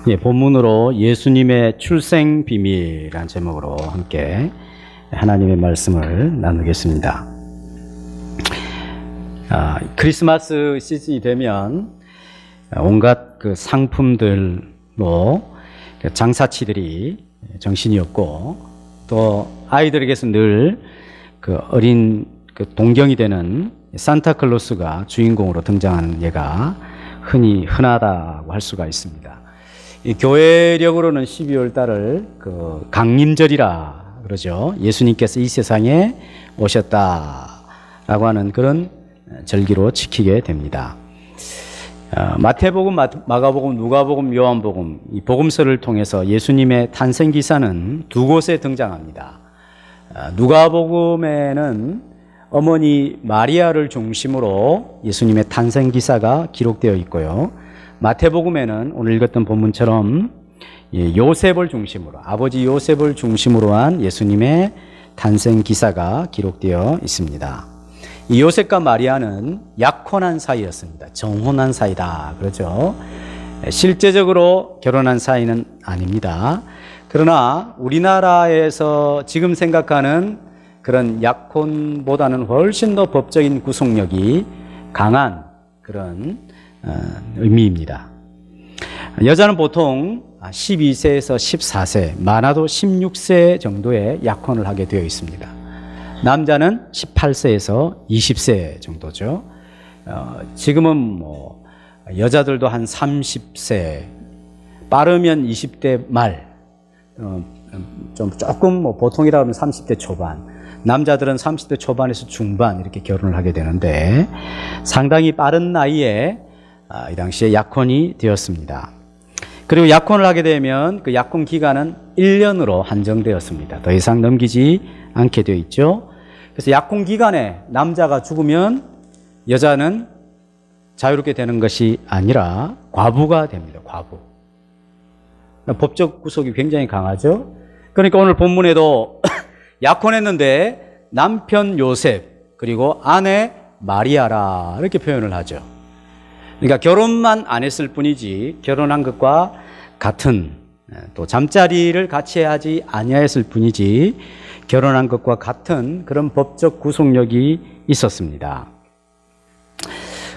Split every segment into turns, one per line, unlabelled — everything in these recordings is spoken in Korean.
예, 본문으로 예수님의 출생 비밀이라는 제목으로 함께 하나님의 말씀을 나누겠습니다. 크리스마스 시즌이 되면 온갖 그 상품들로 장사치들이 정신이 없고, 또 아이들에게서 늘 그 어린 그 동경이 되는 산타클로스가 주인공으로 등장하는 예가 흔하다고 할 수가 있습니다. 이 교회력으로는 12월 달을 그 강림절이라 그러죠. 예수님께서 이 세상에 오셨다라고 하는 그런 절기로 지키게 됩니다. 마태복음, 마가복음, 누가복음, 요한복음, 이 복음서를 통해서 예수님의 탄생 기사는 두 곳에 등장합니다. 누가복음에는 어머니 마리아를 중심으로 예수님의 탄생 기사가 기록되어 있고요. 마태복음에는 오늘 읽었던 본문처럼 요셉을 중심으로, 아버지 요셉을 중심으로 한 예수님의 탄생 기사가 기록되어 있습니다. 이 요셉과 마리아는 약혼한 사이였습니다. 정혼한 사이다 그러죠. 실제적으로 결혼한 사이는 아닙니다. 그러나 우리나라에서 지금 생각하는 그런 약혼보다는 훨씬 더 법적인 구속력이 강한 그런 의미입니다. 여자는 보통 12세에서 14세, 많아도 16세 정도의 약혼을 하게 되어 있습니다. 남자는 18세에서 20세 정도죠. 지금은 뭐 여자들도 한 30세, 빠르면 20대 말, 조금 뭐 보통이라 하면 30대 초반, 남자들은 30대 초반에서 중반 이렇게 결혼을 하게 되는데 상당히 빠른 나이에 이 당시에 약혼이 되었습니다. 그리고 약혼을 하게 되면 그 약혼 기간은 1년으로 한정되었습니다. 더 이상 넘기지 않게 되어 있죠. 그래서 약혼 기간에 남자가 죽으면 여자는 자유롭게 되는 것이 아니라 과부가 됩니다. 과부. 법적 구속이 굉장히 강하죠. 그러니까 오늘 본문에도 약혼했는데 남편 요셉 그리고 아내 마리아라 이렇게 표현을 하죠. 그러니까 결혼만 안 했을 뿐이지 결혼한 것과 같은, 또 잠자리를 같이 하지 아니하였을 뿐이지 결혼한 것과 같은 그런 법적 구속력이 있었습니다.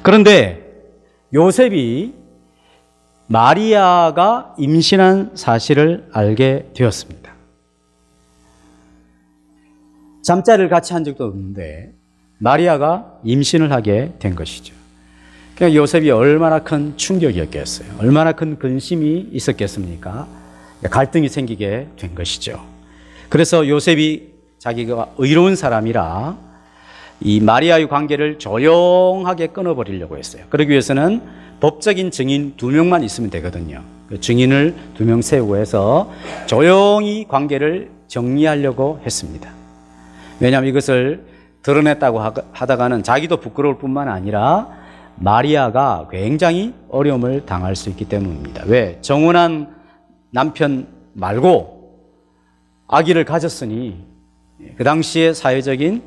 그런데 요셉이 마리아가 임신한 사실을 알게 되었습니다. 잠자리를 같이 한 적도 없는데 마리아가 임신을 하게 된 것이죠. 그러니까 요셉이 얼마나 큰 충격이었겠어요. 얼마나 큰 근심이 있었겠습니까? 갈등이 생기게 된 것이죠. 그래서 요셉이 자기가 의로운 사람이라 이 마리아의 관계를 조용하게 끊어버리려고 했어요. 그러기 위해서는 법적인 증인 2명만 있으면 되거든요. 그 증인을 2명 세우고 해서 조용히 관계를 정리하려고 했습니다. 왜냐하면 이것을 드러냈다고 하다가는 자기도 부끄러울 뿐만 아니라 마리아가 굉장히 어려움을 당할 수 있기 때문입니다. 왜? 정혼한 남편 말고 아기를 가졌으니 그 당시의 사회적인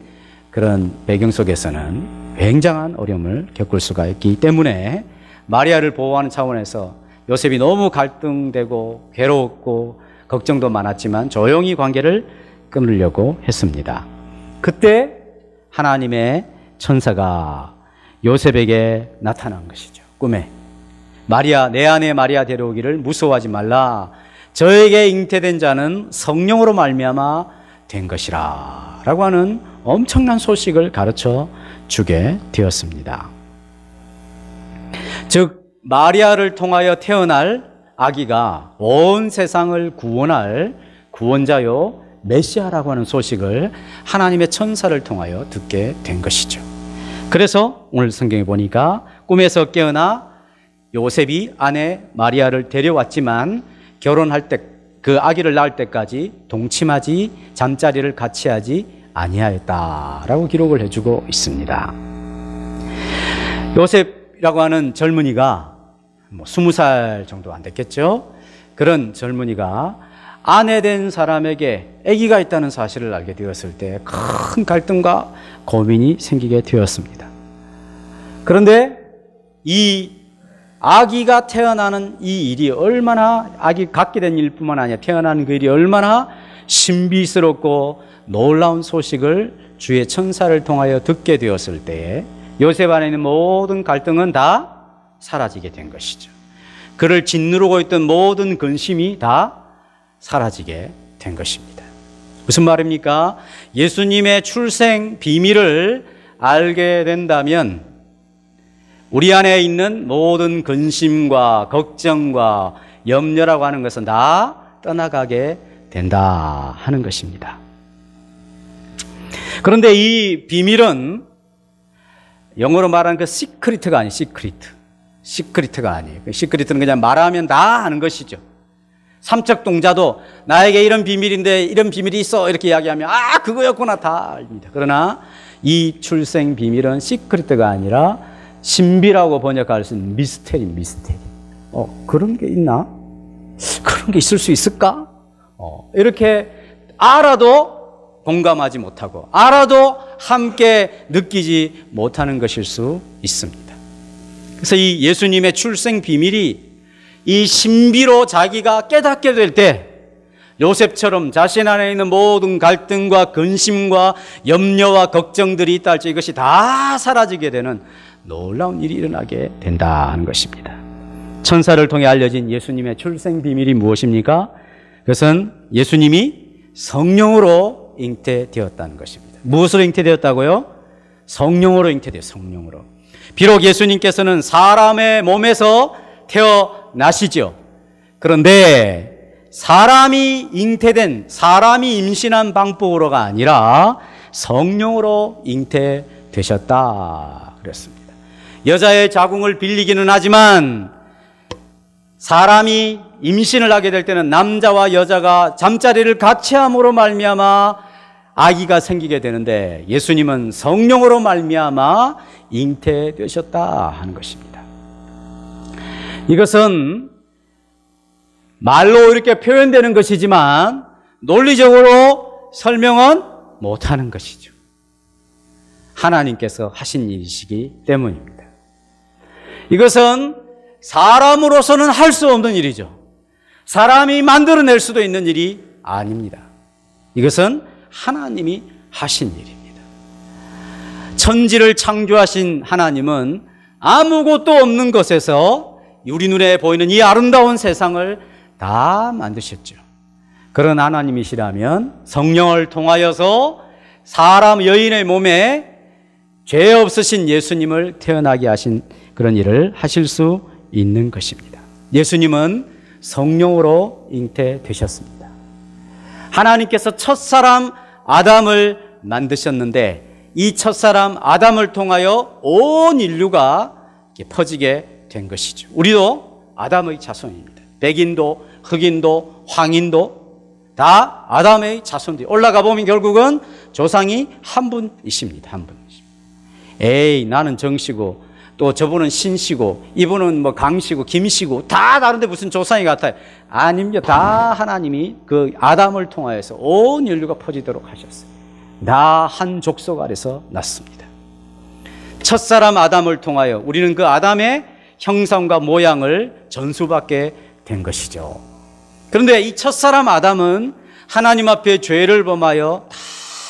그런 배경 속에서는 굉장한 어려움을 겪을 수가 있기 때문에 마리아를 보호하는 차원에서 요셉이 너무 갈등되고 괴로웠고 걱정도 많았지만 조용히 관계를 끊으려고 했습니다. 그때 하나님의 천사가 요셉에게 나타난 것이죠. 꿈에. 마리아, 내 아내 마리아 데려오기를 무서워하지 말라. 저에게 잉태된 자는 성령으로 말미암아 된 것이라 라고 하는 엄청난 소식을 가르쳐 주게 되었습니다. 즉 마리아를 통하여 태어날 아기가 온 세상을 구원할 구원자요 메시아라고 하는 소식을 하나님의 천사를 통하여 듣게 된 것이죠. 그래서 오늘 성경에 보니까 꿈에서 깨어나 요셉이 아내 마리아를 데려왔지만 결혼할 때 그 아기를 낳을 때까지 동침하지 잠자리를 같이 하지 아니하였다라고 기록을 해주고 있습니다. 요셉이라고 하는 젊은이가 20살 정도 안 됐겠죠. 그런 젊은이가 아내 된 사람에게 아기가 있다는 사실을 알게 되었을 때 큰 갈등과 고민이 생기게 되었습니다. 그런데 이 아기가 태어나는 이 일이 얼마나, 아기 갖게 된 일뿐만 아니라 태어나는 그 일이 얼마나 신비스럽고 놀라운 소식을 주의 천사를 통하여 듣게 되었을 때에 요셉 안에 있는 모든 갈등은 다 사라지게 된 것이죠. 그를 짓누르고 있던 모든 근심이 다 사라지게 된 것입니다. 무슨 말입니까? 예수님의 출생 비밀을 알게 된다면 우리 안에 있는 모든 근심과 걱정과 염려라고 하는 것은 다 떠나가게 된다 하는 것입니다. 그런데 이 비밀은 영어로 말하는 그 시크릿가 아니에요. 시크릿가 아니에요. 시크릿은 그냥 말하면 다 하는 것이죠. 삼척동자도 나에게 이런 비밀인데 이런 비밀이 있어 이렇게 이야기하면 아 그거였구나 다 압니다. 그러나 이 출생 비밀은 시크릿가 아니라 신비라고 번역할 수 있는 미스테리. 그런 게 있나? 그런 게 있을 수 있을까? 이렇게 알아도 공감하지 못하고 알아도 함께 느끼지 못하는 것일 수 있습니다. 그래서 이 예수님의 출생 비밀이 이 신비로 자기가 깨닫게 될 때 요셉처럼 자신 안에 있는 모든 갈등과 근심과 염려와 걱정들이 있다 할지 이것이 다 사라지게 되는 놀라운 일이 일어나게 된다는 것입니다. 천사를 통해 알려진 예수님의 출생 비밀이 무엇입니까? 그것은 예수님이 성령으로 잉태되었다는 것입니다. 무엇으로 잉태되었다고요? 성령으로 잉태되었어요. 성령으로. 비록 예수님께서는 사람의 몸에서 태어나시죠. 그런데 사람이 잉태된, 사람이 임신한 방법으로가 아니라 성령으로 잉태되셨다 그랬습니다. 여자의 자궁을 빌리기는 하지만 사람이 임신을 하게 될 때는 남자와 여자가 잠자리를 같이 함으로 말미암아 아기가 생기게 되는데 예수님은 성령으로 말미암아 잉태되셨다 하는 것입니다. 이것은 말로 이렇게 표현되는 것이지만 논리적으로 설명은 못하는 것이죠. 하나님께서 하신 일이시기 때문입니다. 이것은 사람으로서는 할 수 없는 일이죠. 사람이 만들어낼 수도 있는 일이 아닙니다. 이것은 하나님이 하신 일입니다. 천지를 창조하신 하나님은 아무것도 없는 것에서 우리 눈에 보이는 이 아름다운 세상을 다 만드셨죠. 그런 하나님이시라면 성령을 통하여서 사람 여인의 몸에 죄 없으신 예수님을 태어나게 하신 그런 일을 하실 수 있는 것입니다. 예수님은 성령으로 잉태되셨습니다. 하나님께서 첫사람 아담을 만드셨는데 이 첫사람 아담을 통하여 온 인류가 퍼지게 된 것이죠. 우리도 아담의 자손입니다. 백인도 흑인도 황인도 다 아담의 자손들이 올라가 보면 결국은 조상이 한 분이십니다. 한 분이십니다. 에이 나는 정씨고 또 저분은 신씨고 이분은 뭐 강씨고 김씨고 다 다른데 무슨 조상이 같아요. 아닙니다. 다 하나님이 그 아담을 통하여서 온 인류가 퍼지도록 하셨어요. 다 한 족속 아래서 났습니다. 첫사람 아담을 통하여 우리는 그 아담의 형상과 모양을 전수받게 된 것이죠. 그런데 이 첫사람 아담은 하나님 앞에 죄를 범하여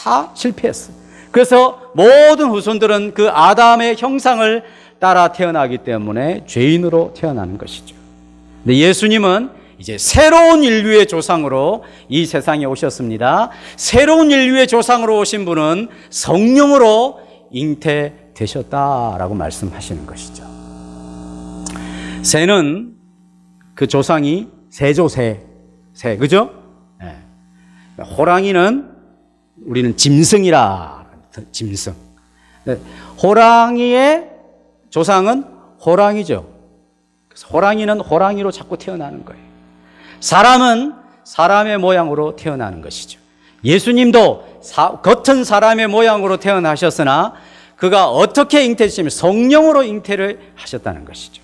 다 실패했어요. 그래서 모든 후손들은 그 아담의 형상을 따라 태어나기 때문에 죄인으로 태어나는 것이죠. 근데 예수님은 이제 새로운 인류의 조상으로 이 세상에 오셨습니다. 새로운 인류의 조상으로 오신 분은 성령으로 잉태되셨다라고 말씀하시는 것이죠. 새는 그 조상이 새죠, 새, 그죠? 네. 호랑이는 우리는 짐승이라, 짐승. 호랑이의 조상은 호랑이죠. 그래서 호랑이는 호랑이로 자꾸 태어나는 거예요. 사람은 사람의 모양으로 태어나는 것이죠. 예수님도 겉은 사람의 모양으로 태어나셨으나 그가 어떻게 잉태되시면 성령으로 잉태를 하셨다는 것이죠.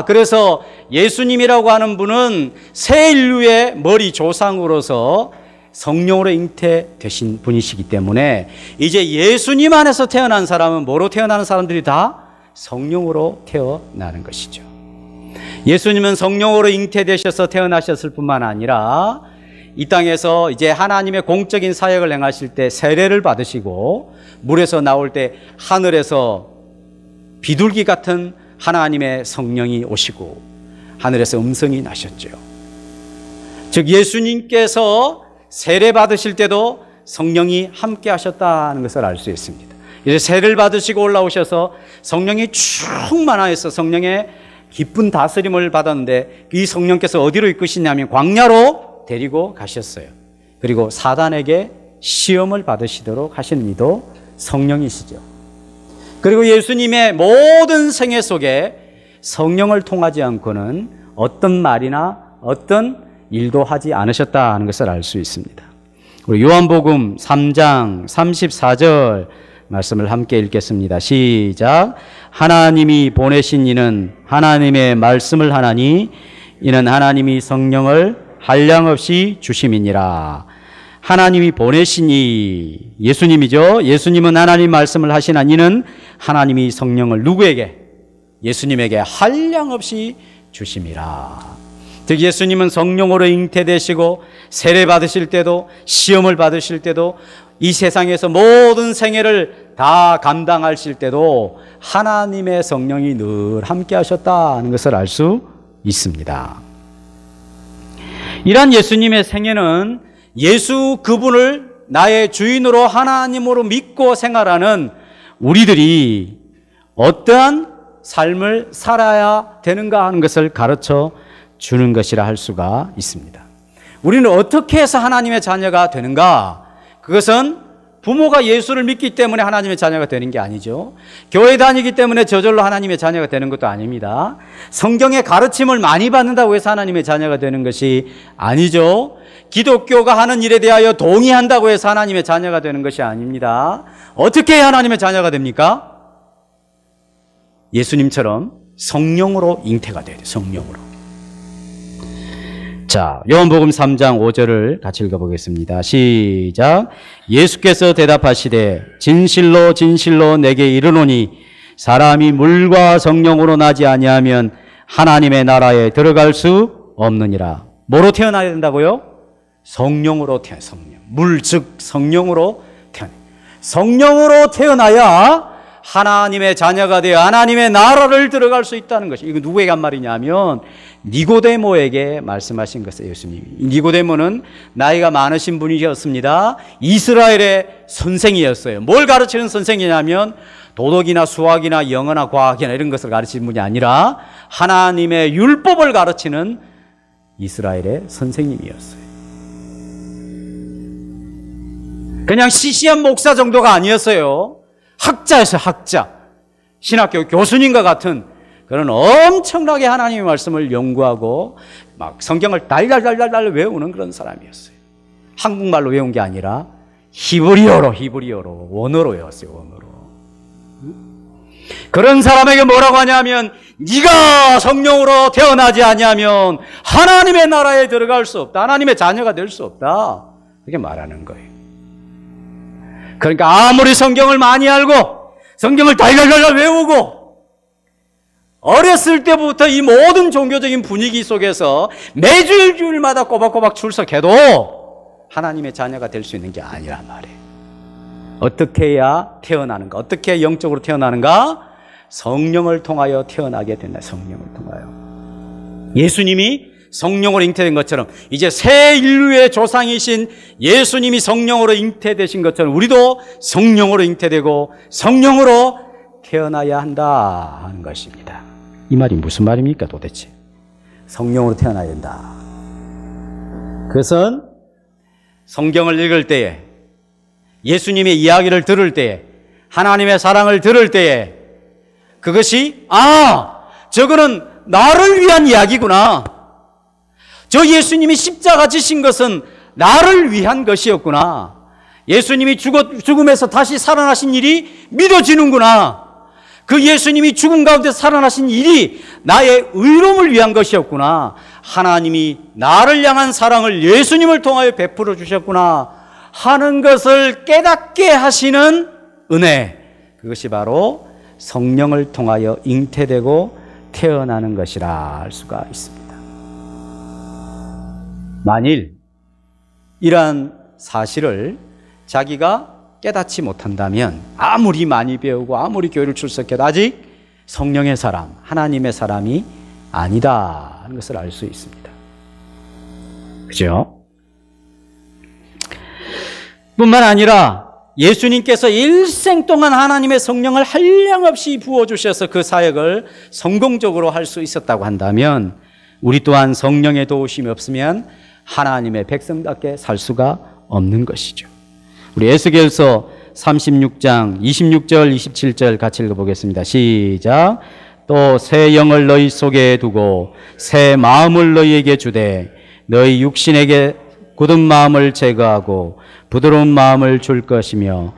그래서 예수님이라고 하는 분은 새 인류의 머리 조상으로서 성령으로 잉태되신 분이시기 때문에 이제 예수님 안에서 태어난 사람은 뭐로 태어나는 사람들이 다 성령으로 태어나는 것이죠. 예수님은 성령으로 잉태되셔서 태어나셨을 뿐만 아니라 이 땅에서 이제 하나님의 공적인 사역을 행하실 때 세례를 받으시고 물에서 나올 때 하늘에서 비둘기 같은 하나님의 성령이 오시고 하늘에서 음성이 나셨죠. 즉 예수님께서 세례 받으실 때도 성령이 함께 하셨다는 것을 알 수 있습니다. 이제 세례를 받으시고 올라오셔서 성령이 충만하여서 성령의 기쁜 다스림을 받았는데 이 성령께서 어디로 이끄시냐면 광야로 데리고 가셨어요. 그리고 사단에게 시험을 받으시도록 하시는 이도 성령이시죠. 그리고 예수님의 모든 생애 속에 성령을 통하지 않고는 어떤 말이나 어떤 일도 하지 않으셨다는 것을 알 수 있습니다. 우리 요한복음 3장 34절 말씀을 함께 읽겠습니다. 시작. 하나님이 보내신 이는 하나님의 말씀을 하나니 이는 하나님이 성령을 한량없이 주심이니라. 하나님이 보내신 이 예수님이죠. 예수님은 하나님 말씀을 하시나 이는 하나님이 성령을 누구에게? 예수님에게 한량없이 주심이라. 즉 예수님은 성령으로 잉태되시고 세례 받으실 때도 시험을 받으실 때도 이 세상에서 모든 생애를 다 감당하실 때도 하나님의 성령이 늘 함께 하셨다는 것을 알 수 있습니다. 이러한 예수님의 생애는 예수 그분을 나의 주인으로 하나님으로 믿고 생활하는 우리들이 어떠한 삶을 살아야 되는가 하는 것을 가르쳐 주는 것이라 할 수가 있습니다. 우리는 어떻게 해서 하나님의 자녀가 되는가? 그것은 부모가 예수를 믿기 때문에 하나님의 자녀가 되는 게 아니죠. 교회 다니기 때문에 저절로 하나님의 자녀가 되는 것도 아닙니다. 성경의 가르침을 많이 받는다고 해서 하나님의 자녀가 되는 것이 아니죠. 기독교가 하는 일에 대하여 동의한다고 해서 하나님의 자녀가 되는 것이 아닙니다. 어떻게 해야 하나님의 자녀가 됩니까? 예수님처럼 성령으로 잉태가 돼야 돼요. 성령으로. 자, 요한복음 3장 5절을 같이 읽어보겠습니다. 시작. 예수께서 대답하시되 진실로 진실로 내게 이르노니 사람이 물과 성령으로 나지 아니하면 하나님의 나라에 들어갈 수 없느니라. 뭐로 태어나야 된다고요? 성령으로 태어나. 성령. 물 즉 성령으로 태어나. 성령으로 태어나야 하나님의 자녀가 되어 하나님의 나라를 들어갈 수 있다는 것이. 이거 누구에게 한 말이냐면 니고데모에게 말씀하신 것이에요. 예수님이. 니고데모는 나이가 많으신 분이었습니다. 이스라엘의 선생이었어요. 뭘 가르치는 선생이냐면 도덕이나 수학이나 영어나 과학이나 이런 것을 가르치는 분이 아니라 하나님의 율법을 가르치는 이스라엘의 선생님이었어요. 그냥 시시한 목사 정도가 아니었어요. 학자였어요. 학자. 신학교 교수님과 같은 그런 엄청나게 하나님의 말씀을 연구하고 막 성경을 달달달달 외우는 그런 사람이었어요. 한국말로 외운 게 아니라 히브리어로 원어로 외웠어요. 원어로. 그런 사람에게 뭐라고 하냐면 네가 성령으로 태어나지 아니하면 하나님의 나라에 들어갈 수 없다. 하나님의 자녀가 될 수 없다. 그렇게 말하는 거예요. 그러니까 아무리 성경을 많이 알고 성경을 달달달달 외우고 어렸을 때부터 이 모든 종교적인 분위기 속에서 매주 일주일마다 꼬박꼬박 출석해도 하나님의 자녀가 될 수 있는 게 아니란 말이에요. 어떻게 해야 태어나는가? 어떻게 해야 영적으로 태어나는가? 성령을 통하여 태어나게 된다. 성령을 통하여. 예수님이 성령으로 잉태된 것처럼 이제 새 인류의 조상이신 예수님이 성령으로 잉태되신 것처럼 우리도 성령으로 잉태되고 성령으로 태어나야 한다 하는 것입니다. 이 말이 무슨 말입니까 도대체? 성령으로 태어나야 된다. 그것은 성경을 읽을 때에 예수님의 이야기를 들을 때에 하나님의 사랑을 들을 때에 그것이 저거는 나를 위한 이야기구나. 저 예수님이 십자가 지신 것은 나를 위한 것이었구나. 예수님이 죽음에서 다시 살아나신 일이 믿어지는구나. 그 예수님이 죽음 가운데 살아나신 일이 나의 의로움을 위한 것이었구나. 하나님이 나를 향한 사랑을 예수님을 통하여 베풀어 주셨구나 하는 것을 깨닫게 하시는 은혜. 그것이 바로 성령을 통하여 잉태되고 태어나는 것이라 할 수가 있습니다. 만일 이러한 사실을 자기가 깨닫지 못한다면 아무리 많이 배우고 아무리 교회를 출석해도 아직 성령의 사람, 하나님의 사람이 아니다 하는 것을 알 수 있습니다. 그죠? 뿐만 아니라 예수님께서 일생 동안 하나님의 성령을 한량없이 부어주셔서 그 사역을 성공적으로 할 수 있었다고 한다면 우리 또한 성령의 도우심이 없으면 하나님의 백성답게 살 수가 없는 것이죠. 우리 에스겔서 36장 26절 27절 같이 읽어보겠습니다. 시작. 또 새 영을 너희 속에 두고 새 마음을 너희에게 주되 너희 육신에게 굳은 마음을 제거하고 부드러운 마음을 줄 것이며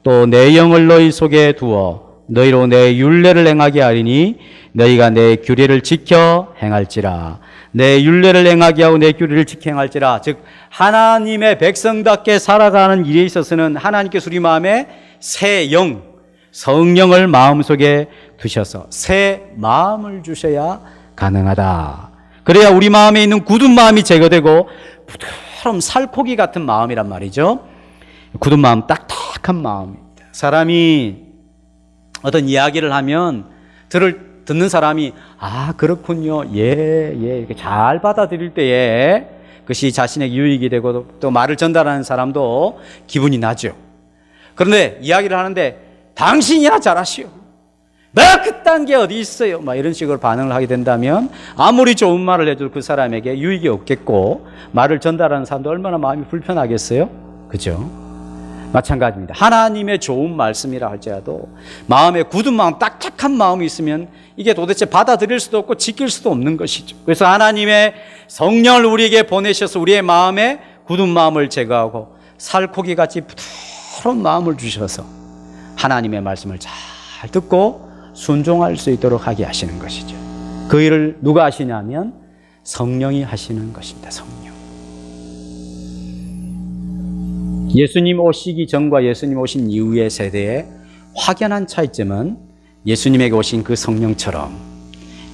또 내 영을 너희 속에 두어 너희로 내 율례를 행하게 하리니 너희가 내 규례를 지켜 행할지라. 내 율례를 행하게 하고 내 규례를 지켜 행할지라. 즉 하나님의 백성답게 살아가는 일에 있어서는 하나님께서 우리 마음에 새 영, 성령을 마음속에 두셔서 새 마음을 주셔야 가능하다. 그래야 우리 마음에 있는 굳은 마음이 제거되고 부드러운 살코기 같은 마음이란 말이죠. 굳은 마음, 딱딱한 마음입니다. 사람이 어떤 이야기를 하면 듣는 사람이 그렇군요. 이렇게 잘 받아들일 때에 그것이 자신에게 유익이 되고 또 말을 전달하는 사람도 기분이 나죠. 그런데 이야기를 하는데 당신이야 잘하시오. 내가 그딴 게 어디 있어요. 이런 식으로 반응을 하게 된다면 아무리 좋은 말을 해도 그 사람에게 유익이 없겠고 말을 전달하는 사람도 얼마나 마음이 불편하겠어요. 그죠? 마찬가지입니다. 하나님의 좋은 말씀이라 할지라도 마음에 굳은 마음, 딱딱한 마음이 있으면 이게 도대체 받아들일 수도 없고 지킬 수도 없는 것이죠. 그래서 하나님의 성령을 우리에게 보내셔서 우리의 마음에 굳은 마음을 제거하고 살코기같이 부드러운 마음을 주셔서 하나님의 말씀을 잘 듣고 순종할 수 있도록 하게 하시는 것이죠. 그 일을 누가 하시냐면 성령이 하시는 것입니다. 성령. 예수님 오시기 전과 예수님 오신 이후의 세대의 확연한 차이점은 예수님에게 오신 그 성령처럼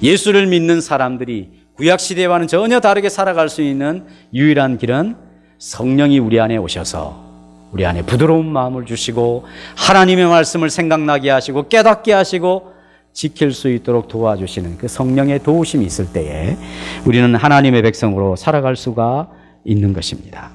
예수를 믿는 사람들이 구약시대와는 전혀 다르게 살아갈 수 있는 유일한 길은 성령이 우리 안에 오셔서 우리 안에 부드러운 마음을 주시고 하나님의 말씀을 생각나게 하시고 깨닫게 하시고 지킬 수 있도록 도와주시는 그 성령의 도우심이 있을 때에 우리는 하나님의 백성으로 살아갈 수가 있는 것입니다.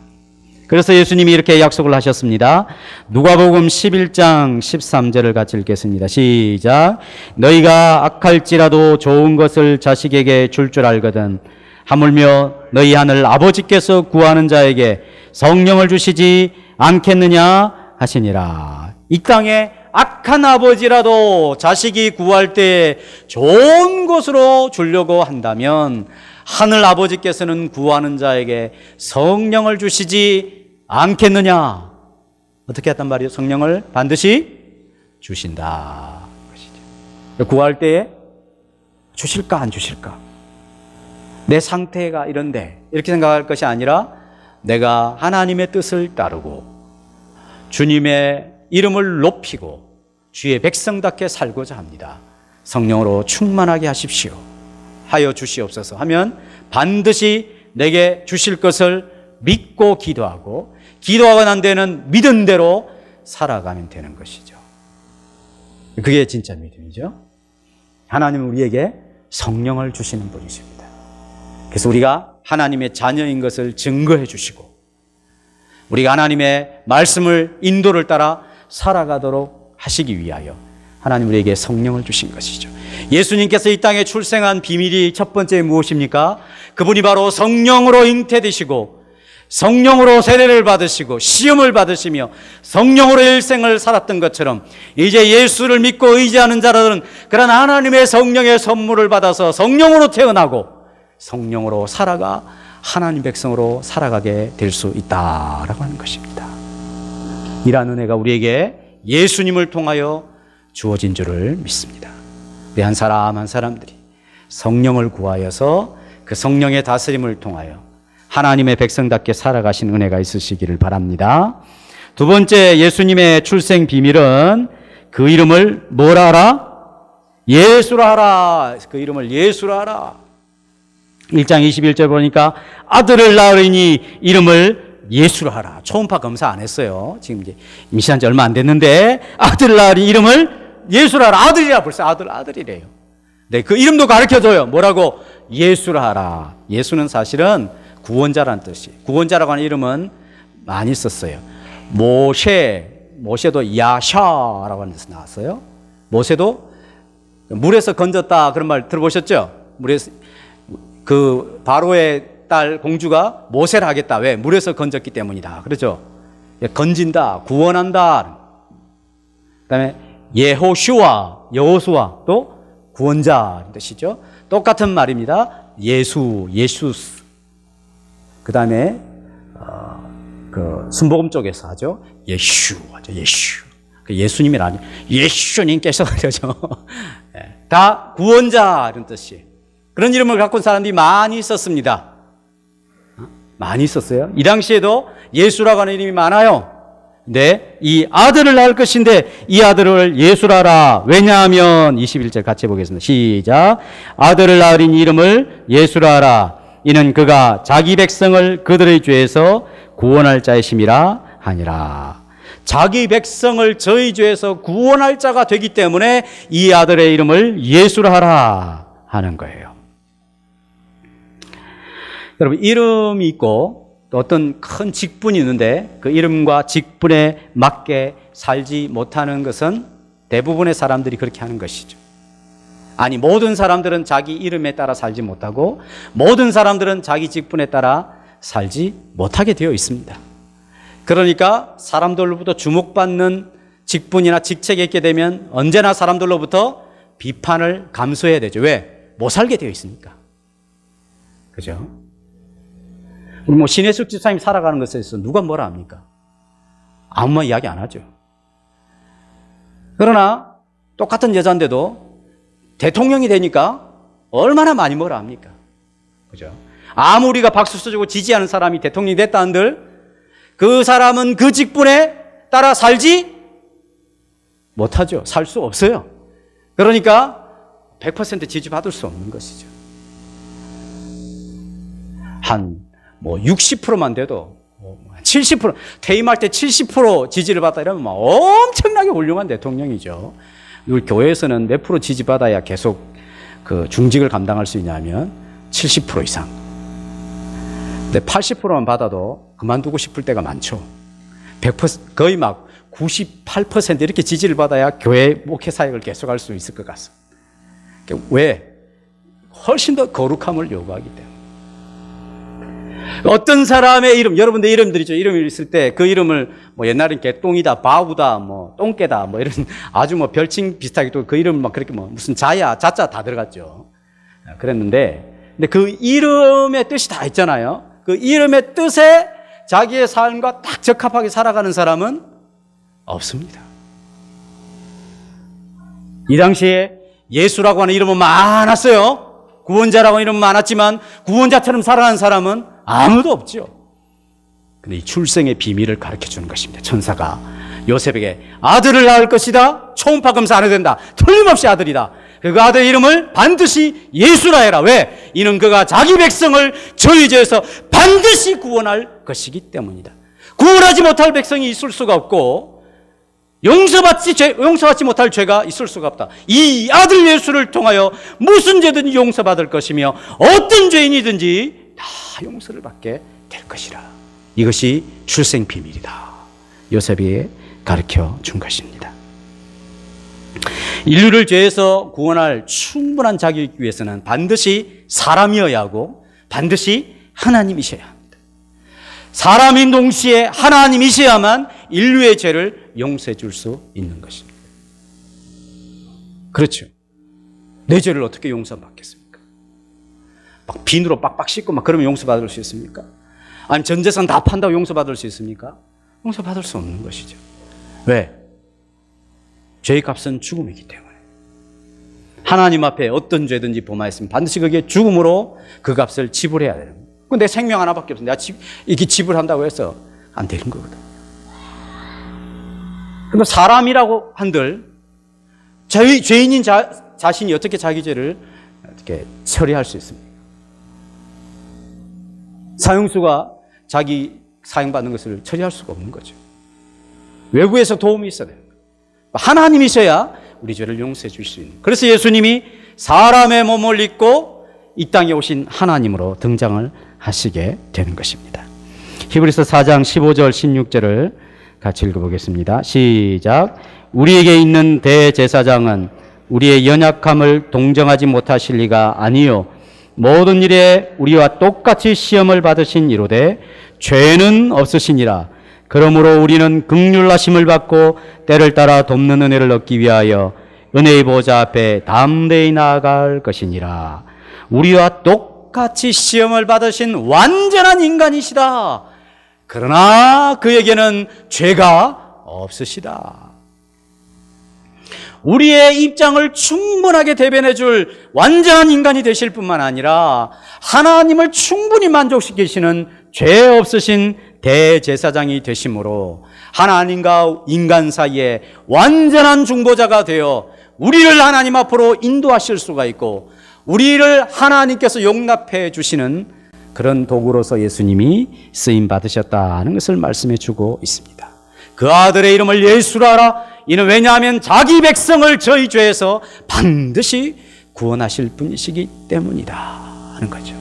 그래서 예수님이 이렇게 약속을 하셨습니다. 누가복음 11장 13절을 같이 읽겠습니다. 시작. 너희가 악할지라도 좋은 것을 자식에게 줄 알거든 하물며 너희 하늘 아버지께서 구하는 자에게 성령을 주시지 않겠느냐 하시니라. 이 땅에 악한 아버지라도 자식이 구할 때 좋은 것으로 주려고 한다면 하늘 아버지께서는 구하는 자에게 성령을 주시지 않겠느냐. 어떻게 했단 말이에요? 성령을 반드시 주신다. 구할 때에 주실까 안 주실까? 내 상태가 이런데 이렇게 생각할 것이 아니라 내가 하나님의 뜻을 따르고 주님의 이름을 높이고 주의 백성답게 살고자 합니다. 성령으로 충만하게 하십시오. 하여 주시옵소서 하면 반드시 내게 주실 것을 믿고 기도하고 기도하고 난 데는 믿은 대로 살아가면 되는 것이죠. 그게 진짜 믿음이죠. 하나님은 우리에게 성령을 주시는 분이십니다. 그래서 우리가 하나님의 자녀인 것을 증거해 주시고 우리가 하나님의 말씀을 인도를 따라 살아가도록 하시기 위하여 하나님 우리에게 성령을 주신 것이죠. 예수님께서 이 땅에 출생한 비밀이 첫 번째 무엇입니까? 그분이 바로 성령으로 잉태되시고 성령으로 세례를 받으시고 시험을 받으시며 성령으로 일생을 살았던 것처럼 이제 예수를 믿고 의지하는 자들은 그런 하나님의 성령의 선물을 받아서 성령으로 태어나고 성령으로 살아가 하나님 백성으로 살아가게 될 수 있다라고 하는 것입니다. 이러한 은혜가 우리에게 예수님을 통하여 주어진 줄을 믿습니다. 우리 한 사람 한 사람들이 성령을 구하여서 그 성령의 다스림을 통하여 하나님의 백성답게 살아가신 은혜가 있으시기를 바랍니다. 두 번째 예수님의 출생 비밀은 그 이름을 뭐라 하라? 예수라 하라. 그 이름을 예수라 하라. 1장 21절 보니까 아들을 낳으리니 이름을 예수라 하라. 초음파 검사 안 했어요. 지금 이제 임신한 지 얼마 안 됐는데 아들을 낳으리니 이름을 예수라 하라. 아들이라 벌써 아들이래요. 네, 그 이름도 가르쳐줘요. 뭐라고? 예수라 하라. 예수는 사실은 구원자라는 뜻이. 구원자라고 하는 이름은 많이 썼어요. 모세도 야샤라고 하는 데서 나왔어요. 모세도 물에서 건졌다 그런 말 들어보셨죠? 물에서 그 바로의 딸 공주가 모세를 하겠다. 왜? 물에서 건졌기 때문이다. 그렇죠? 건진다, 구원한다. 그다음에 여호수아 또 구원자 뜻이죠. 똑같은 말입니다. 예수스. 그다음에 그 순복음 쪽에서 하죠. 예수. 예수님이라니 예수님께서 그러죠. 다 구원자 이런 뜻이. 그런 이름을 갖고 온 사람들이 많이 있었습니다. 많이 있었어요. 이 당시에도 예수라고 하는 이름이 많아요. 근데 이 아들을 낳을 것인데 이 아들을 예수라라. 왜냐하면 21절 같이 보겠습니다. 시작. 아들을 낳으린 이름을 예수라라. 이는 그가 자기 백성을 그들의 죄에서 구원할 자이심이라 하니라. 자기 백성을 저희 죄에서 구원할 자가 되기 때문에 이 아들의 이름을 예수라 하라 하는 거예요. 여러분, 이름이 있고 또 어떤 큰 직분이 있는데 그 이름과 직분에 맞게 살지 못하는 것은 대부분의 사람들이 그렇게 하는 것이죠. 아니, 모든 사람들은 자기 이름에 따라 살지 못하고 모든 사람들은 자기 직분에 따라 살지 못하게 되어 있습니다. 그러니까 사람들로부터 주목받는 직분이나 직책에 있게 되면 언제나 사람들로부터 비판을 감수해야 되죠. 왜? 못 살게 되어 있으니까. 그죠? 우리 신혜숙 집사님 살아가는 것에 있어서 누가 뭐라 합니까? 아무 말 이야기 안 하죠. 그러나 똑같은 여자인데도 대통령이 되니까 얼마나 많이 뭐라 합니까? 그죠? 아무 우리가 박수 쳐주고 지지하는 사람이 대통령이 됐다 한들 그 사람은 그 직분에 따라 살지 못하죠. 살 수 없어요. 그러니까 100% 지지받을 수 없는 것이죠. 한 60%만 돼도 70% 퇴임할 때 70% 지지를 받다 이러면 엄청나게 훌륭한 대통령이죠. 우리 교회에서는 몇 프로 지지받아야 계속 그 중직을 감당할 수 있냐면 70% 이상. 근데 80%만 받아도 그만두고 싶을 때가 많죠. 100% 거의 막 98% 이렇게 지지를 받아야 교회 목회 사역을 계속할 수 있을 것 같습니다. 왜? 훨씬 더 거룩함을 요구하기 때문에. 어떤 사람의 이름, 여러분들 이름들이죠. 이름이 있을 때 그 이름을 옛날엔 개똥이다, 바우다, 똥개다, 이런 아주 별칭 비슷하게 또 그 이름 그렇게 무슨 자자 다 들어갔죠. 그랬는데, 근데 그 이름의 뜻이 다 있잖아요. 그 이름의 뜻에 자기의 삶과 딱 적합하게 살아가는 사람은 없습니다. 이 당시에 예수라고 하는 이름은 많았어요. 구원자라고 하는 이름은 많았지만 구원자처럼 살아가는 사람은 아무도 없죠. 근데 이 출생의 비밀을 가르쳐 주는 것입니다. 천사가 요셉에게 아들을 낳을 것이다. 초음파 검사 안 해도 된다. 틀림없이 아들이다. 그 아들의 이름을 반드시 예수라 해라. 왜? 이는 그가 자기 백성을 저희 죄에서 반드시 구원할 것이기 때문이다. 구원하지 못할 백성이 있을 수가 없고 용서받지 못할 죄가 있을 수가 없다. 이 아들 예수를 통하여 무슨 죄든지 용서받을 것이며 어떤 죄인이든지 다 용서를 받게 될 것이라. 이것이 출생 비밀이다. 요셉이 가르쳐 준 것입니다. 인류를 죄에서 구원할 충분한 자격이 있기 위해서는 반드시 사람이어야 하고 반드시 하나님이셔야 합니다. 사람인 동시에 하나님이셔야만 인류의 죄를 용서해 줄 수 있는 것입니다. 그렇죠. 내 죄를 어떻게 용서받겠습니까? 막 비누로 빡빡 씻고 그러면 용서받을 수 있습니까? 아니면 전 재산 다 판다고 용서받을 수 있습니까? 용서받을 수 없는 것이죠. 왜? 죄의 값은 죽음이기 때문에. 하나님 앞에 어떤 죄든지 범하였으면 반드시 그게 죽음으로 그 값을 지불해야 되는 거예요. 내 생명 하나밖에 없어. 내가 이렇게 지불한다고 해서 안 되는 거거든. 그럼 사람이라고 한들 죄인인 자신이 어떻게 자기 죄를 어떻게 처리할 수 있습니까? 사형수가 자기 사형받는 것을 처리할 수가 없는 거죠. 외부에서 도움이 있어야 돼요. 하나님이셔야 우리 죄를 용서해 주실 수 있는. 그래서 예수님이 사람의 몸을 입고 이 땅에 오신 하나님으로 등장을 하시게 되는 것입니다. 히브리서 4장 15절 16절을 같이 읽어보겠습니다. 시작. 우리에게 있는 대제사장은 우리의 연약함을 동정하지 못하실 리가 아니요 모든 일에 우리와 똑같이 시험을 받으신 이로되 죄는 없으시니라. 그러므로 우리는 긍휼하심을 받고 때를 따라 돕는 은혜를 얻기 위하여 은혜의 보좌 앞에 담대히 나아갈 것이니라. 우리와 똑같이 시험을 받으신 완전한 인간이시다. 그러나 그에게는 죄가 없으시다. 우리의 입장을 충분하게 대변해 줄 완전한 인간이 되실 뿐만 아니라 하나님을 충분히 만족시키시는 죄 없으신 대제사장이 되심으로 하나님과 인간 사이에 완전한 중보자가 되어 우리를 하나님 앞으로 인도하실 수가 있고 우리를 하나님께서 용납해 주시는 그런 도구로서 예수님이 쓰임 받으셨다는 것을 말씀해 주고 있습니다. 그 아들의 이름을 예수라 하라. 이는 왜냐하면 자기 백성을 저희 죄에서 반드시 구원하실 분이시기 때문이다 하는 거죠.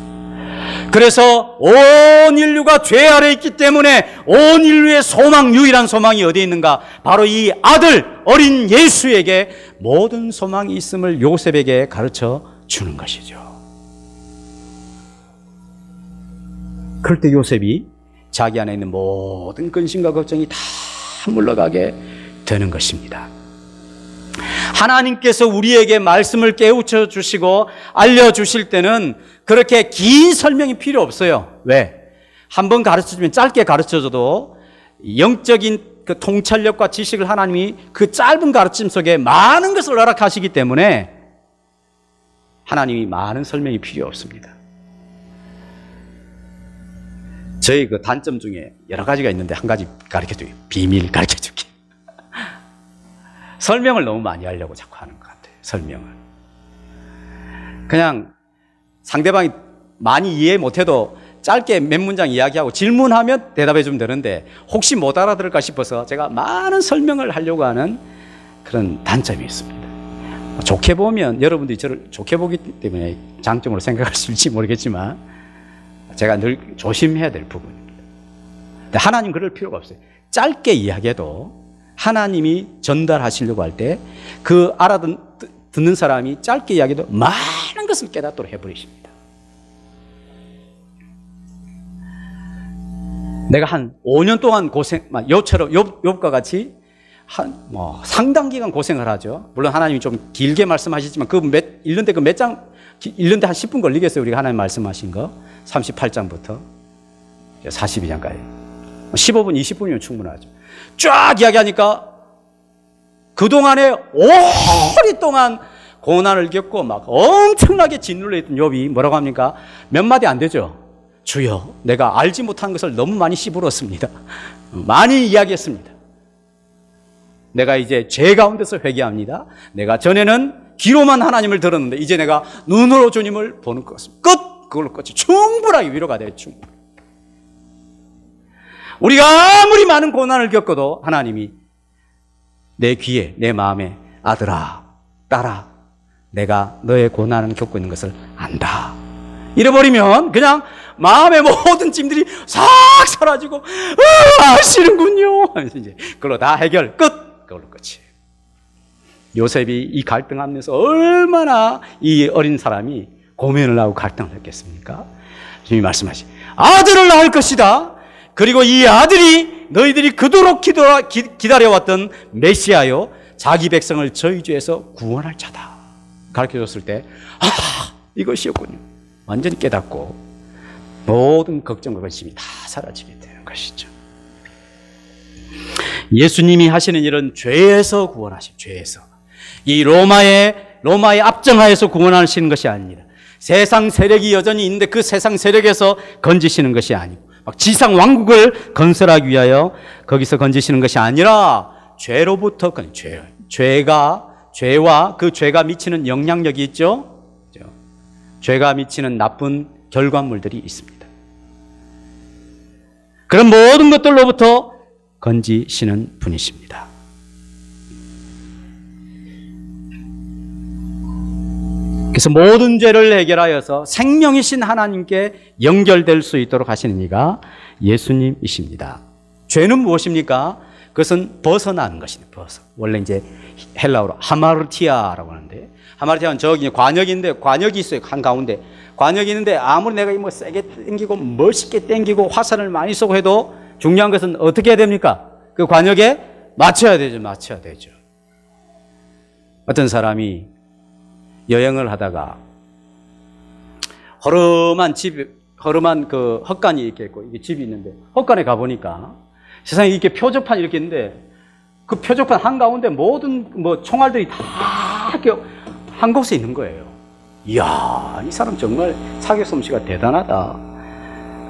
그래서 온 인류가 죄 아래 있기 때문에 온 인류의 소망, 유일한 소망이 어디에 있는가? 바로 이 아들 어린 예수에게 모든 소망이 있음을 요셉에게 가르쳐 주는 것이죠. 그럴 때 요셉이 자기 안에 있는 모든 근심과 걱정이 다 물러가게 되는 것입니다. 하나님께서 우리에게 말씀을 깨우쳐 주시고 알려주실 때는 그렇게 긴 설명이 필요 없어요. 왜? 한번 가르쳐주면 짧게 가르쳐줘도 영적인 그 통찰력과 지식을 하나님이 그 짧은 가르침 속에 많은 것을 허락하시기 때문에 하나님이 많은 설명이 필요 없습니다. 저희 그 단점 중에 여러 가지가 있는데 한 가지 가르쳐줄게요. 비밀 가르쳐줄게요. 설명을 너무 많이 하려고 자꾸 하는 것 같아요. 설명을. 그냥 상대방이 많이 이해 못해도 짧게 몇 문장 이야기하고 질문하면 대답해 주면 되는데 혹시 못 알아들을까 싶어서 제가 많은 설명을 하려고 하는 그런 단점이 있습니다. 좋게 보면 여러분들이 저를 좋게 보기 때문에 장점으로 생각할 수 있을지 모르겠지만 제가 늘 조심해야 될 부분입니다. 근데 하나님 그럴 필요가 없어요. 짧게 이야기해도 하나님이 전달하시려고 할 때 그 듣는 사람이 짧게 이야기해도 많은 것을 깨닫도록 해버리십니다. 내가 한 5년 동안 욥과 같이 상당 기간 고생을 하죠. 물론 하나님이 좀 길게 말씀하시지만 읽는데 읽는데 한 10분 걸리겠어요. 우리가 하나님 말씀하신 거 38장부터 42장까지 15분 20분이면 충분하죠. 쫙 이야기하니까 그동안에 오랫동안 고난을 겪고 막 엄청나게 짓눌려 있던 욥이 뭐라고 합니까? 몇 마디 안 되죠. 주여, 내가 알지 못한 것을 너무 많이 씹어먹었습니다. 많이 이야기했습니다. 내가 이제 죄 가운데서 회개합니다. 내가 전에는 귀로만 하나님을 들었는데 이제 내가 눈으로 주님을 보는 것입니다. 끝! 그걸로 끝이 충분하게 위로가 돼요. 충분히. 우리가 아무리 많은 고난을 겪어도 하나님이 내 귀에, 내 마음에 아들아, 딸아, 내가 너의 고난을 겪고 있는 것을 안다. 이래버리면 그냥 마음의 모든 짐들이 싹 사라지고 아시는군요 하면서 이제 그걸로 다 해결 끝. 그걸로 끝이에요. 요셉이 이 갈등하면서 얼마나 이 어린 사람이 고민을 하고 갈등을 했겠습니까? 주님이 말씀하시 아들을 낳을 것이다. 그리고 이 아들이 너희들이 그토록 기다려왔던 메시아요 자기 백성을 저희 죄에서 구원할 자다. 가르쳐줬을 때 이것이었군요. 완전히 깨닫고 모든 걱정과 근심이 다 사라지게 되는 것이죠. 예수님이 하시는 일은 죄에서 구원하십니다. 죄에서. 이 로마의 압정하에서 구원하시는 것이 아닙니다. 세상 세력이 여전히 있는데 그 세상 세력에서 건지시는 것이 아니고 막 지상 왕국을 건설하기 위하여 거기서 건지시는 것이 아니라 죄로부터 죄가 죄와 그 죄가 미치는 영향력이 있죠. 죄가 미치는 나쁜 결과물들이 있습니다. 그런 모든 것들로부터 건지시는 분이십니다. 그래서 모든 죄를 해결하여서 생명이신 하나님께 연결될 수 있도록 하시는 이가 예수님이십니다. 죄는 무엇입니까? 그것은 벗어나는 것입니다. 원래 이제 헬라어로 하마르티아라고 하는데, 하마르티아는 저기 관역인데, 관역이 있어요. 한가운데 관역이 있는데 아무리 내가 뭐 세게 당기고 멋있게 당기고 화살을 많이 쏘고 해도 중요한 것은 어떻게 해야 됩니까? 그 관역에 맞춰야 되죠. 어떤 사람이 여행을 하다가 허름한 그 헛간이 이렇게 있고, 이게 집이 있는데, 헛간에 가보니까 세상에 이렇게 표적판이 이렇게 있는데, 그 표적판 한가운데 모든 총알들이 다 이렇게 한 곳에 있는 거예요. 이야, 이 사람 정말 사격 솜씨가 대단하다.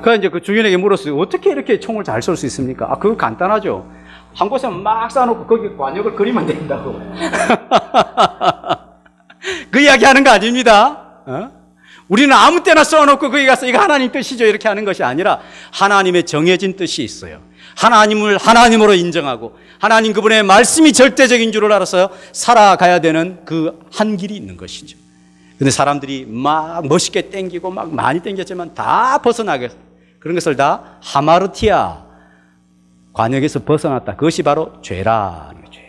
그래서 이제 그 주인에게 물었어요. 어떻게 이렇게 총을 잘 쏠 수 있습니까? 아, 그거 간단하죠. 한 곳에 막 쌓아놓고 거기 관역을 그리면 된다고. 그 이야기 하는 거 아닙니다. 우리는 아무 때나 쏘아놓고 거기 가서 이거 하나님 뜻이죠 이렇게 하는 것이 아니라 하나님의 정해진 뜻이 있어요. 하나님을 하나님으로 인정하고 하나님 그분의 말씀이 절대적인 줄을 알아서 살아가야 되는 그 한 길이 있는 것이죠. 근데 사람들이 막 멋있게 땡기고 막 많이 땡겼지만 다 벗어나게, 그런 것을 다 하마르티아, 관역에서 벗어났다. 그것이 바로 죄라는 거죠.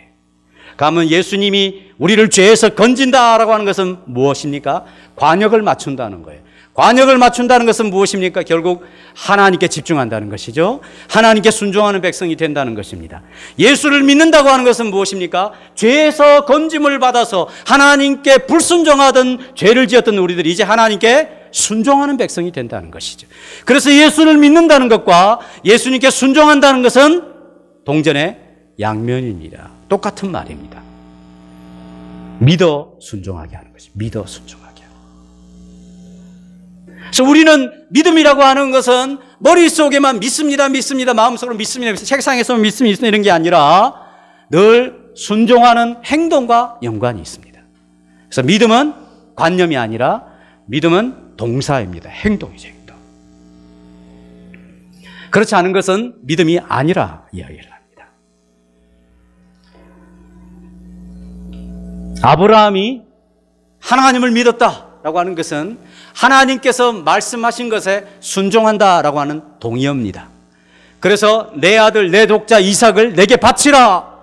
그러면 예수님이 우리를 죄에서 건진다라고 하는 것은 무엇입니까? 관역을 맞춘다는 거예요. 관역을 맞춘다는 것은 무엇입니까? 결국 하나님께 집중한다는 것이죠. 하나님께 순종하는 백성이 된다는 것입니다. 예수를 믿는다고 하는 것은 무엇입니까? 죄에서 건짐을 받아서 하나님께 불순종하던 죄를 지었던 우리들이 이제 하나님께 순종하는 백성이 된다는 것이죠. 그래서 예수를 믿는다는 것과 예수님께 순종한다는 것은 동전의 양면입니다. 똑같은 말입니다. 믿어 순종하게 하는 것이 믿어 순종하게. 그래서 우리는 믿음이라고 하는 것은 머릿속에만 믿습니다, 마음속으로 믿습니다, 책상에서 믿습니다 이런 게 아니라 늘 순종하는 행동과 연관이 있습니다. 그래서 믿음은 관념이 아니라 믿음은 동사입니다. 행동이죠, 행동. 그렇지 않은 것은 믿음이 아니라 이야기를 합니다. 아브라함이 하나님을 믿었다라고 하는 것은 하나님께서 말씀하신 것에 순종한다라고 하는 동의어입니다. 그래서 내 아들 내 독자 이삭을 내게 바치라.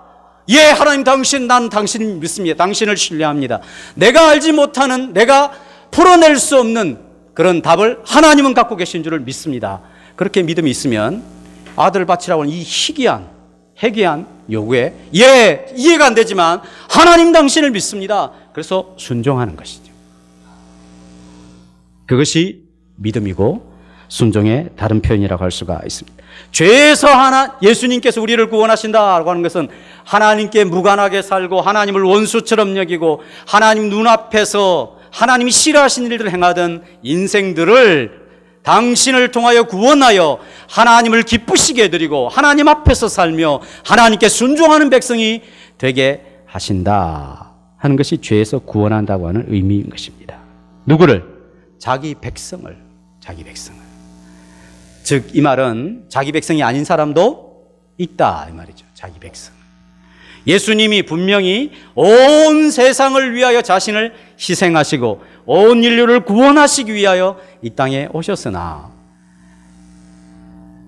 예, 하나님 난 당신 믿습니다. 당신을 신뢰합니다. 내가 알지 못하는, 내가 풀어낼 수 없는 그런 답을 하나님은 갖고 계신 줄을 믿습니다. 그렇게 믿음이 있으면 아들을 바치라고 하는 이 해괴한 요구에 예, 이해가 안 되지만 하나님 당신을 믿습니다. 그래서 순종하는 것이죠. 그것이 믿음이고 순종의 다른 표현이라고 할 수가 있습니다. 죄에서 예수님께서 우리를 구원하신다고 하는 것은 하나님께 무관하게 살고 하나님을 원수처럼 여기고 하나님 눈앞에서 하나님이 싫어하시는 일들을 행하던 인생들을 당신을 통하여 구원하여 하나님을 기쁘시게 해드리고 하나님 앞에서 살며 하나님께 순종하는 백성이 되게 하신다 하는 것이 죄에서 구원한다고 하는 의미인 것입니다. 누구를? 자기 백성을. 즉 이 말은 자기 백성이 아닌 사람도 있다 이 말이죠. 자기 백성. 예수님이 분명히 온 세상을 위하여 자신을 희생하시고 온 인류를 구원하시기 위하여 이 땅에 오셨으나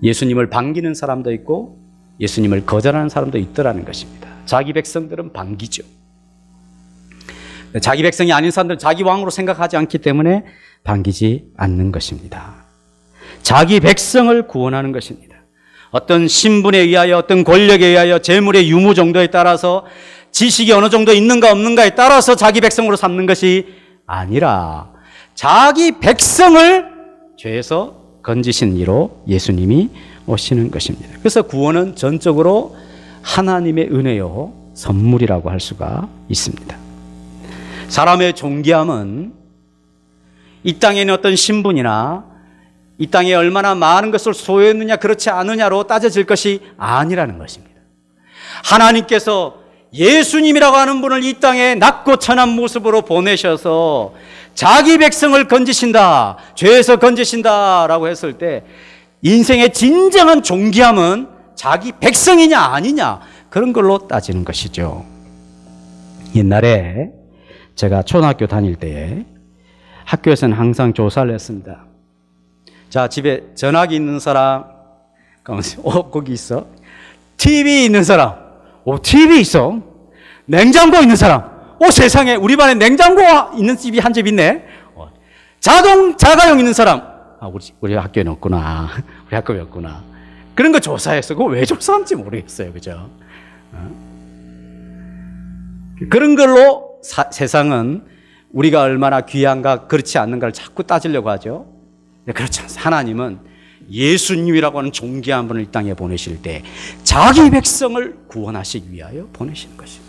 예수님을 반기는 사람도 있고 예수님을 거절하는 사람도 있더라는 것입니다. 자기 백성들은 반기죠. 자기 백성이 아닌 사람들은 자기 왕으로 생각하지 않기 때문에 반기지 않는 것입니다. 자기 백성을 구원하는 것입니다. 어떤 신분에 의하여, 어떤 권력에 의하여, 재물의 유무 정도에 따라서, 지식이 어느 정도 있는가 없는가에 따라서 자기 백성으로 삼는 것이 아니라 자기 백성을 죄에서 건지신 이로 예수님이 오시는 것입니다. 그래서 구원은 전적으로 하나님의 은혜요 선물이라고 할 수가 있습니다. 사람의 존귀함은 이 땅에 있는 어떤 신분이나 이 땅에 얼마나 많은 것을 소유했느냐 그렇지 않느냐로 따져질 것이 아니라는 것입니다. 하나님께서 예수님이라고 하는 분을 이 땅에 낮고 천한 모습으로 보내셔서 자기 백성을 건지신다, 죄에서 건지신다라고 했을 때 인생의 진정한 존귀함은 자기 백성이냐 아니냐 그런 걸로 따지는 것이죠. 옛날에 제가 초등학교 다닐 때에 학교에서는 항상 조사를 했습니다. 자, 집에 전화기 있는 사람, 거기 있어. TV 있는 사람, TV 있어. 냉장고 있는 사람, 세상에 우리 반에 냉장고가 있는 집이 한 집 있네. 자가용 있는 사람, 우리 학교에는 없구나. 우리 학교에 없구나. 그런 거 조사했어. 그거 왜 조사하는지 모르겠어요. 그죠? 그런 걸로 세상은 우리가 얼마나 귀한가 그렇지 않는가를 자꾸 따지려고 하죠. 그렇지 않습니다. 하나님은 예수님이라고 하는 존귀한 분을 이 땅에 보내실 때 자기 백성을 구원하시기 위하여 보내시는 것입니다.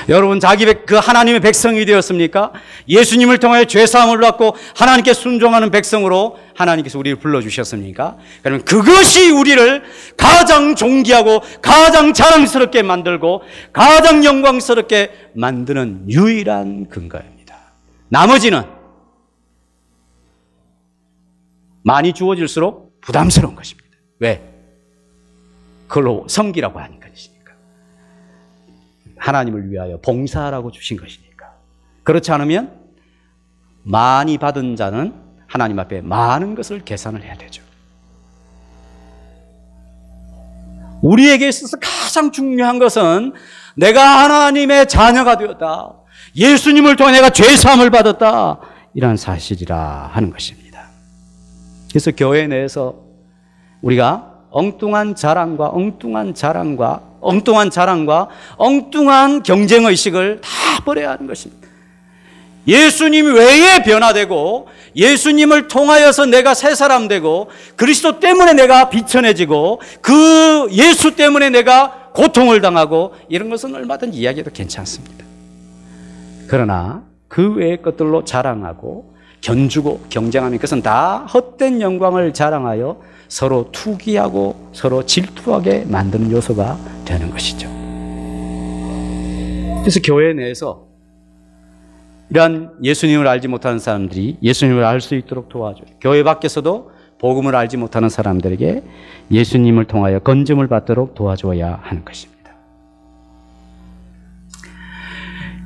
여러분, 그 하나님의 백성이 되었습니까? 예수님을 통하여 죄사함을 받고 하나님께 순종하는 백성으로 하나님께서 우리를 불러주셨습니까? 그러면 그것이 우리를 가장 존귀하고 가장 자랑스럽게 만들고 가장 영광스럽게 만드는 유일한 근거입니다. 나머지는 많이 주어질수록 부담스러운 것입니다. 왜? 그걸로 섬기라고 하는 것이니까. 하나님을 위하여 봉사하라고 주신 것이니까. 그렇지 않으면 많이 받은 자는 하나님 앞에 많은 것을 계산을 해야 되죠. 우리에게 있어서 가장 중요한 것은 내가 하나님의 자녀가 되었다, 예수님을 통해 내가 죄사함을 받았다, 이런 사실이라 하는 것입니다. 그래서 교회 내에서 우리가 엉뚱한 자랑과 엉뚱한 경쟁의식을 다 버려야 하는 것입니다. 예수님 외에 변화되고 예수님을 통하여서 내가 새 사람 되고 그리스도 때문에 내가 비천해지고 그 예수 때문에 내가 고통을 당하고 이런 것은 얼마든지 이야기해도 괜찮습니다. 그러나 그 외의 것들로 자랑하고 견주고 경쟁하는 것은 다 헛된 영광을 자랑하여 서로 투기하고 서로 질투하게 만드는 요소가 되는 것이죠. 그래서 교회 내에서 이러한 예수님을 알지 못하는 사람들이 예수님을 알 수 있도록 도와줘요. 교회 밖에서도 복음을 알지 못하는 사람들에게 예수님을 통하여 건짐을 받도록 도와줘야 하는 것입니다.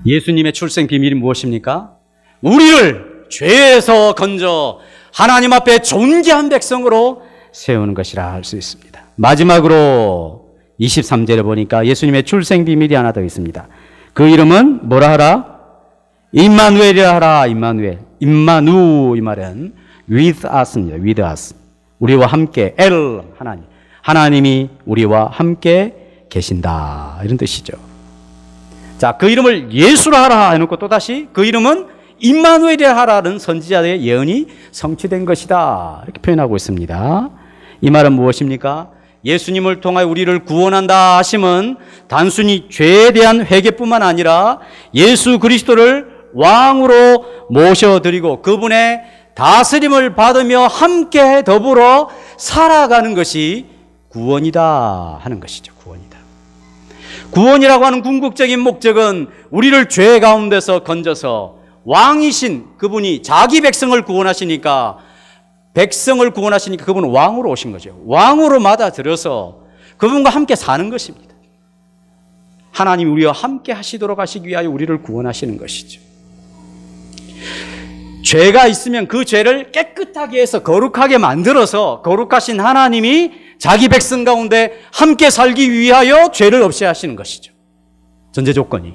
예수님의 출생 비밀이 무엇입니까? 우리를 죄에서 건져 하나님 앞에 존귀한 백성으로 세우는 것이라 할 수 있습니다. 마지막으로 23절에 보니까 예수님의 출생 비밀이 하나 더 있습니다. 그 이름은 뭐라 하라? 임마누엘이라 하라. 임마누엘. 임마누 이 말은 with us입니다. with us. 우리와 함께 엘 하나님. 하나님이 우리와 함께 계신다. 이런 뜻이죠. 자, 그 이름을 예수라 하라 해놓고 또다시 그 이름은 임마누엘이라 하라는 선지자의 예언이 성취된 것이다. 이렇게 표현하고 있습니다. 이 말은 무엇입니까? 예수님을 통하여 우리를 구원한다 하심은 단순히 죄에 대한 회개뿐만 아니라 예수 그리스도를 왕으로 모셔드리고 그분의 다스림을 받으며 함께 더불어 살아가는 것이 구원이다 하는 것이죠. 구원이다. 구원이라고 하는 궁극적인 목적은 우리를 죄 가운데서 건져서 왕이신 그분이 자기 백성을 구원하시니까 그분은 왕으로 오신 거죠. 왕으로 맞아들여서 그분과 함께 사는 것입니다. 하나님 우리와 함께 하시도록 하시기 위하여 우리를 구원하시는 것이죠. 죄가 있으면 그 죄를 깨끗하게 해서 거룩하게 만들어서 거룩하신 하나님이 자기 백성 가운데 함께 살기 위하여 죄를 없이 하시는 것이죠. 전제 조건이.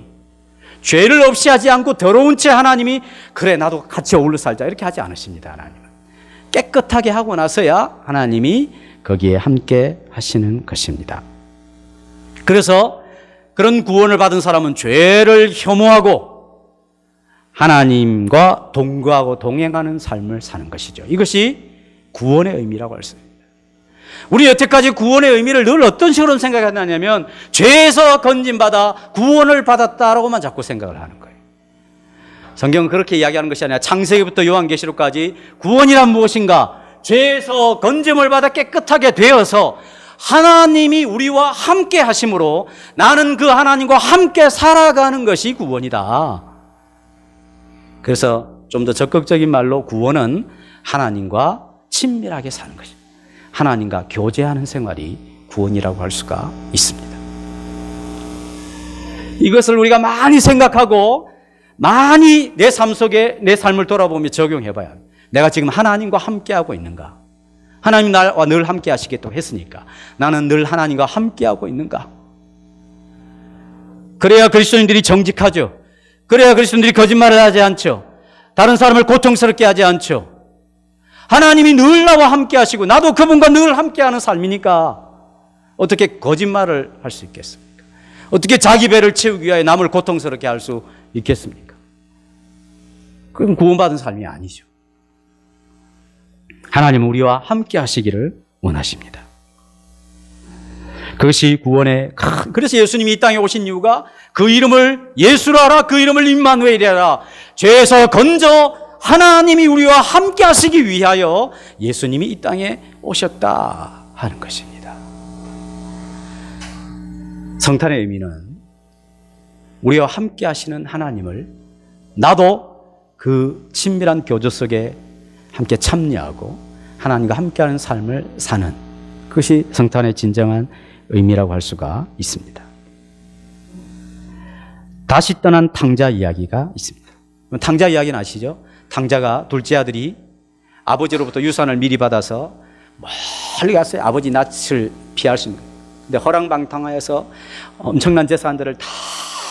죄를 없이 하지 않고 더러운 채 하나님이 그래 나도 같이 어울려 살자 이렇게 하지 않으십니다. 하나님은 깨끗하게 하고 나서야 하나님이 거기에 함께 하시는 것입니다. 그래서 그런 구원을 받은 사람은 죄를 혐오하고 하나님과 동거하고 동행하는 삶을 사는 것이죠. 이것이 구원의 의미라고 할 수 있습니다. 우리 여태까지 구원의 의미를 늘 어떤 식으로 생각했냐면 죄에서 건진받아 구원을 받았다라고만 자꾸 생각을 하는 거예요. 성경은 그렇게 이야기하는 것이 아니라 창세기부터 요한계시록까지 구원이란 무엇인가? 죄에서 건짐을 받아 깨끗하게 되어서 하나님이 우리와 함께 하심으로 나는 그 하나님과 함께 살아가는 것이 구원이다. 그래서 좀 더 적극적인 말로 구원은 하나님과 친밀하게 사는 것입니다. 하나님과 교제하는 생활이 구원이라고 할 수가 있습니다. 이것을 우리가 많이 생각하고 많이 내 삶 속에 내 삶을 돌아보며 적용해 봐야 합니다. 내가 지금 하나님과 함께하고 있는가? 하나님 나와 늘 함께 하시겠다고 했으니까 나는 늘 하나님과 함께하고 있는가? 그래야 그리스도인들이 정직하죠. 그래야 그리스도인들이 거짓말을 하지 않죠. 다른 사람을 고통스럽게 하지 않죠. 하나님이 늘 나와 함께 하시고 나도 그분과 늘 함께하는 삶이니까 어떻게 거짓말을 할 수 있겠습니까? 어떻게 자기 배를 채우기 위하여 남을 고통스럽게 할 수 있겠습니까? 그건 구원받은 삶이 아니죠. 하나님은 우리와 함께 하시기를 원하십니다. 그것이 구원의 그래서 예수님이 이 땅에 오신 이유가 그 이름을 예수라 하라, 그 이름을 임마누엘이라, 죄에서 건져 하나님이 우리와 함께 하시기 위하여 예수님이 이 땅에 오셨다 하는 것입니다. 성탄의 의미는 우리와 함께 하시는 하나님을 나도 그 친밀한 교제 속에 함께 참여하고 하나님과 함께하는 삶을 사는 그것이 성탄의 진정한 의미라고 할 수가 있습니다. 다시 떠난 탕자 이야기가 있습니다. 탕자 이야기는 아시죠? 탕자가 둘째 아들이 아버지로부터 유산을 미리 받아서 멀리 갔어요. 아버지 낯을 피할 수 있는. 근데 허랑방탕하여서 엄청난 재산들을 다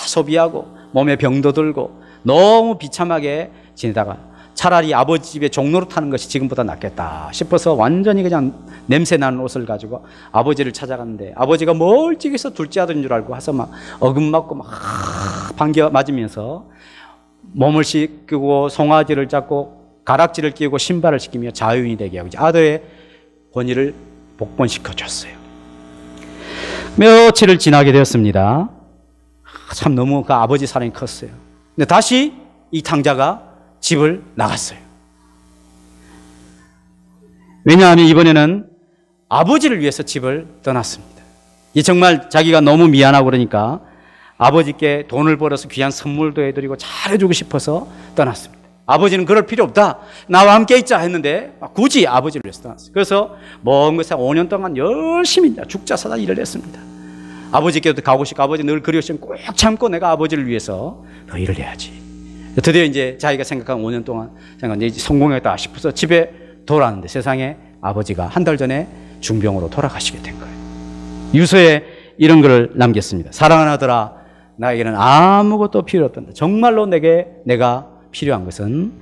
소비하고 몸에 병도 들고 너무 비참하게 지내다가 차라리 아버지 집에 종로로 타는 것이 지금보다 낫겠다 싶어서 완전히 그냥 냄새 나는 옷을 가지고 아버지를 찾아갔는데 아버지가 멀찍이서 둘째 아들인 줄 알고 와서 막 어금맞고 막 반겨 맞으면서 몸을 씻고 송아지를 잡고 가락지를 끼우고 신발을 시키며 자유인이 되게 하고 아들의 권위를 복권시켜 줬어요. 며칠을 지나게 되었습니다. 참 너무 그 아버지 사랑이 컸어요. 근데 다시 이 탕자가 집을 나갔어요. 왜냐하면 이번에는 아버지를 위해서 집을 떠났습니다. 이 정말 자기가 너무 미안하고 그러니까 아버지께 돈을 벌어서 귀한 선물도 해드리고 잘해주고 싶어서 떠났습니다. 아버지는 그럴 필요 없다, 나와 함께 있자 했는데 굳이 아버지를 위해서 떠났어요. 그래서 먼 곳에 5년 동안 열심히 죽자 사자 일을 했습니다. 아버지께도 가고 싶고 아버지 늘 그리우시면 꼭 참고 내가 아버지를 위해서 더 일을 해야지. 드디어 이제 자기가 생각한 5년 동안 이제 성공했다 싶어서 집에 돌아왔는데 세상에 아버지가 한 달 전에 중병으로 돌아가시게 된 거예요. 유서에 이런 글을 남겼습니다. 사랑하는 아들아, 나에게는 아무것도 필요 없단다. 정말로 내가 필요한 것은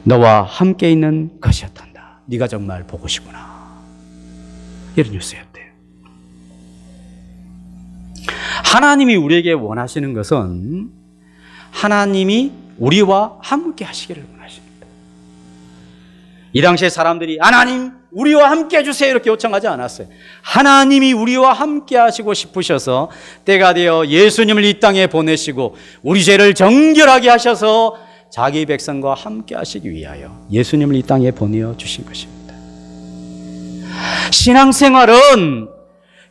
너와 함께 있는 것이었단다. 네가 정말 보고 싶구나. 이런 뉴스였대요. 하나님이 우리에게 원하시는 것은 하나님이 우리와 함께 하시기를 원하십니다. 이 당시에 사람들이 하나님 우리와 함께 해주세요 이렇게 요청하지 않았어요. 하나님이 우리와 함께 하시고 싶으셔서 때가 되어 예수님을 이 땅에 보내시고 우리 죄를 정결하게 하셔서 자기 백성과 함께 하시기 위하여 예수님을 이 땅에 보내주신 것입니다. 신앙생활은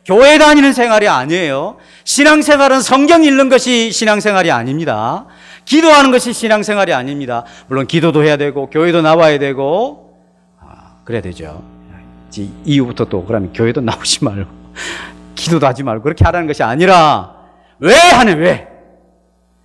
교회 다니는 생활이 아니에요. 신앙생활은 성경 읽는 것이 신앙생활이 아닙니다. 기도하는 것이 신앙생활이 아닙니다. 물론 기도도 해야 되고 교회도 나와야 되고 그래야 되죠. 이후부터 또 그러면 교회도 나오지 말고 기도도 하지 말고 그렇게 하라는 것이 아니라 왜 하는 왜?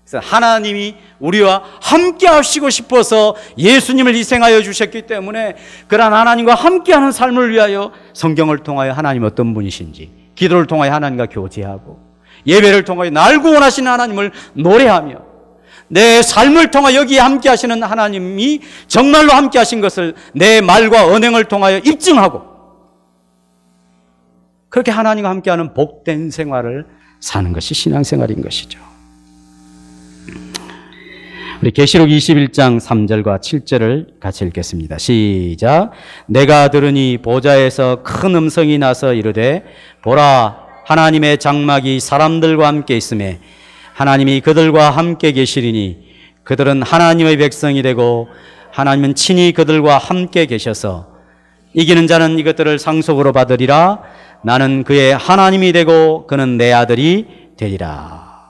그래서 하나님이 우리와 함께 하시고 싶어서 예수님을 희생하여 주셨기 때문에 그러한 하나님과 함께하는 삶을 위하여 성경을 통하여 하나님 어떤 분이신지, 기도를 통하여 하나님과 교제하고 예배를 통하여 날 구원하시는 하나님을 노래하며 내 삶을 통하여 여기에 함께 하시는 하나님이 정말로 함께 하신 것을 내 말과 언행을 통하여 입증하고 그렇게 하나님과 함께하는 복된 생활을 사는 것이 신앙생활인 것이죠. 우리 계시록 21장 3절과 7절을 같이 읽겠습니다. 시작. 내가 들으니 보좌에서 큰 음성이 나서 이르되 보라 하나님의 장막이 사람들과 함께 있음에 하나님이 그들과 함께 계시리니 그들은 하나님의 백성이 되고 하나님은 친히 그들과 함께 계셔서 이기는 자는 이것들을 상속으로 받으리라. 나는 그의 하나님이 되고 그는 내 아들이 되리라.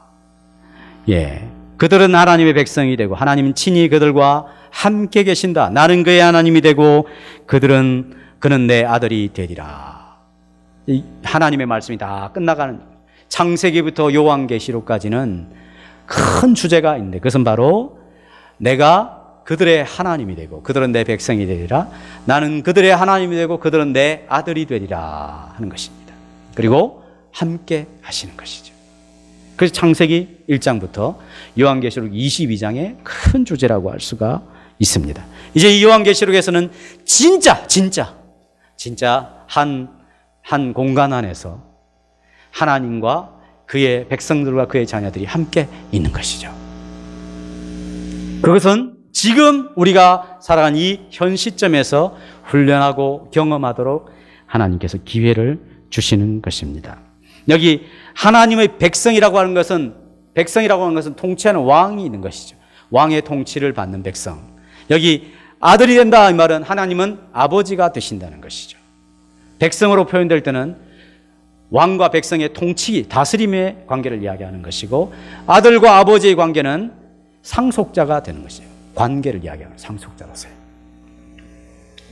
예, 그들은 하나님의 백성이 되고 하나님은 친히 그들과 함께 계신다. 나는 그의 하나님이 되고 그는 내 아들이 되리라. 이 하나님의 말씀이 다 끝나가는, 창세기부터 요한계시록까지는 큰 주제가 있는데, 그것은 바로 내가 그들의 하나님이 되고 그들은 내 백성이 되리라. 나는 그들의 하나님이 되고 그들은 내 아들이 되리라 하는 것입니다. 그리고 함께 하시는 것이죠. 그래서 창세기 1장부터 요한계시록 22장의 큰 주제라고 할 수가 있습니다. 이제 이 요한계시록에서는 진짜 한 공간 안에서 하나님과 그의 백성들과 그의 자녀들이 함께 있는 것이죠. 그것은 지금 우리가 살아가는 이 현 시점에서 훈련하고 경험하도록 하나님께서 기회를 주시는 것입니다. 여기 하나님의 백성이라고 하는 것은 통치하는 왕이 있는 것이죠. 왕의 통치를 받는 백성. 여기 아들이 된다 이 말은 하나님은 아버지가 되신다는 것이죠. 백성으로 표현될 때는 왕과 백성의 통치, 다스림의 관계를 이야기하는 것이고, 아들과 아버지의 관계는 상속자가 되는 것이에요. 관계를 이야기하는 상속자로서요.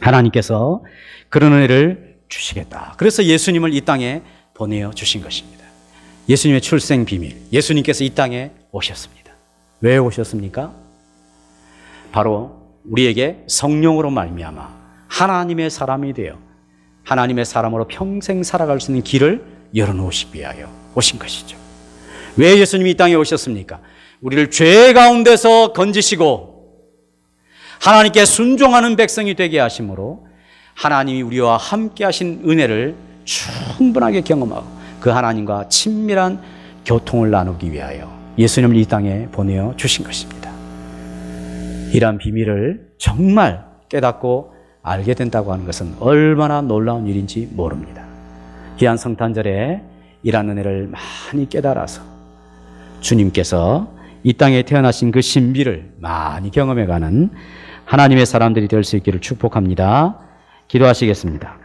하나님께서 그런 은혜를 주시겠다. 그래서 예수님을 이 땅에 보내어 주신 것입니다. 예수님의 출생 비밀, 예수님께서 이 땅에 오셨습니다. 왜 오셨습니까? 바로 우리에게 성령으로 말미암아 하나님의 사람이 되어 하나님의 사람으로 평생 살아갈 수 있는 길을 열어놓으시기 위하여 오신 것이죠. 왜 예수님이 이 땅에 오셨습니까? 우리를 죄 가운데서 건지시고 하나님께 순종하는 백성이 되게 하심으로 하나님이 우리와 함께 하신 은혜를 충분하게 경험하고 그 하나님과 친밀한 교통을 나누기 위하여 예수님을 이 땅에 보내어 주신 것입니다. 이러한 비밀을 정말 깨닫고 알게 된다고 하는 것은 얼마나 놀라운 일인지 모릅니다. 귀한 성탄절에 이러한 은혜를 많이 깨달아서 주님께서 이 땅에 태어나신 그 신비를 많이 경험해가는 하나님의 사람들이 될 수 있기를 축복합니다. 기도하시겠습니다.